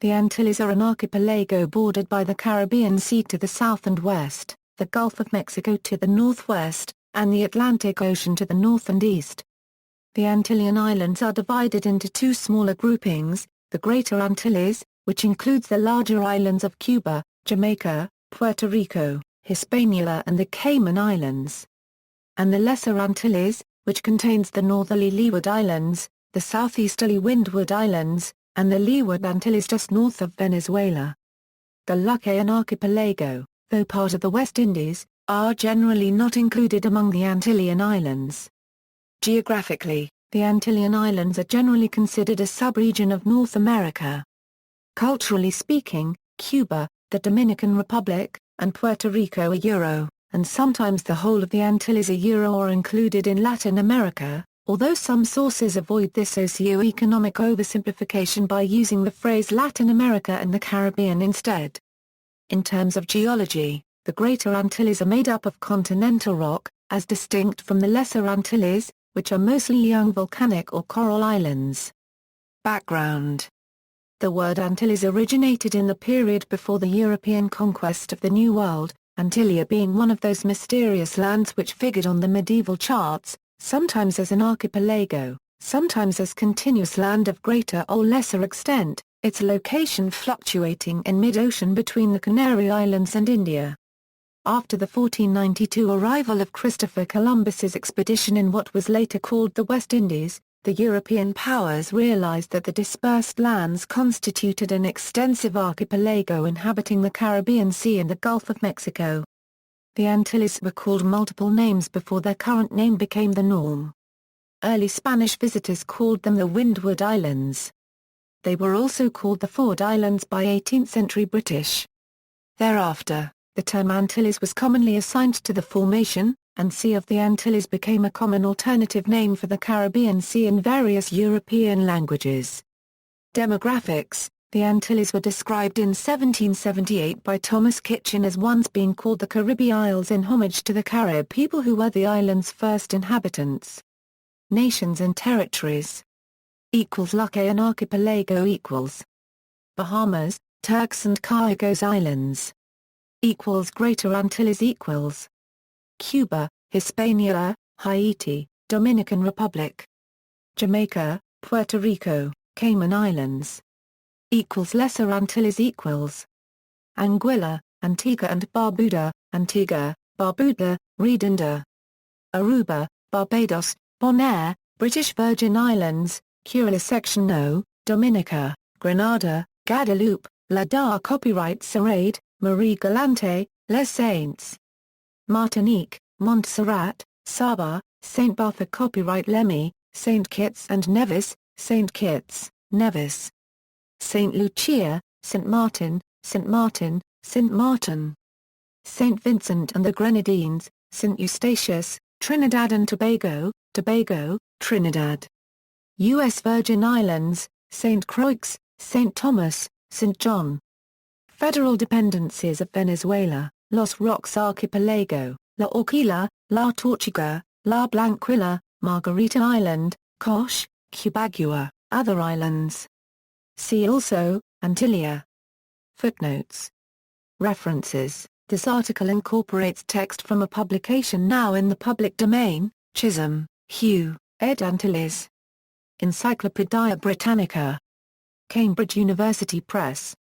The Antilles are an archipelago bordered by the Caribbean Sea to the south and west, the Gulf of Mexico to the northwest, and the Atlantic Ocean to the north and east. The Antillean Islands are divided into two smaller groupings, the Greater Antilles, which includes the larger islands of Cuba, Jamaica, Puerto Rico, Hispaniola and the Cayman Islands, and the Lesser Antilles, which contains the northerly Leeward Islands, the southeasterly Windward Islands, and the Leeward Antilles just north of Venezuela. The Lucayan Archipelago, though part of the West Indies, are generally not included among the Antillean Islands. Geographically, the Antillean Islands are generally considered a subregion of North America. Culturally speaking, Cuba, the Dominican Republic, and Puerto Rico are Euro, and sometimes the whole of the Antilles are Euro or included in Latin America, although some sources avoid this socio-economic oversimplification by using the phrase Latin America and the Caribbean instead. In terms of geology, the Greater Antilles are made up of continental rock, as distinct from the Lesser Antilles, which are mostly young volcanic or coral islands. Background: the word Antilles originated in the period before the European conquest of the New World, Antillia being one of those mysterious lands which figured on the medieval charts, sometimes as an archipelago, sometimes as continuous land of greater or lesser extent, its location fluctuating in mid-ocean between the Canary Islands and India. After the 1492 arrival of Christopher Columbus's expedition in what was later called the West Indies, the European powers realized that the dispersed lands constituted an extensive archipelago inhabiting the Caribbean Sea and the Gulf of Mexico. The Antilles were called multiple names before their current name became the norm. Early Spanish visitors called them the Windward Islands. They were also called the Ford Islands by 18th-century British. Thereafter, the term Antilles was commonly assigned to the formation, and Sea of the Antilles became a common alternative name for the Caribbean Sea in various European languages. Demographics: the Antilles were described in 1778 by Thomas Kitchin as once being called the Caribbean Isles in homage to the Carib people who were the island's first inhabitants. Nations and territories. Lucayan Archipelago Bahamas, Turks and Caicos Islands. Greater Antilles Cuba, Hispaniola, Haiti, Dominican Republic. Jamaica, Puerto Rico, Cayman Islands. Lesser Antilles Anguilla, Antigua and Barbuda, Antigua, Barbuda, Redonda. Aruba, Barbados, Bonaire, British Virgin Islands, Curacao Section O, Dominica, Grenada, Guadeloupe, La Dar Copyright Sarade, Marie Galante, Les Saints. Martinique, Montserrat, Saba, Saint Barthé Copyright Lemmy, Saint Kitts and Nevis, Saint Kitts, Nevis. Saint Lucia, Saint Martin, Saint Martin, Saint Martin. Saint Vincent and the Grenadines, Saint Eustatius, Trinidad and Tobago, Tobago, Trinidad. U.S. Virgin Islands, Saint Croix, Saint Thomas, Saint John. Federal dependencies of Venezuela, Los Roques Archipelago, La Orquilla, La Tortuga, La Blanquilla, Margarita Island, Coche, Cubagua, other islands. See also, Antillia. Footnotes. References. This article incorporates text from a publication now in the public domain, Chisholm, Hugh, ed. Antilles. Encyclopædia Britannica. Cambridge University Press.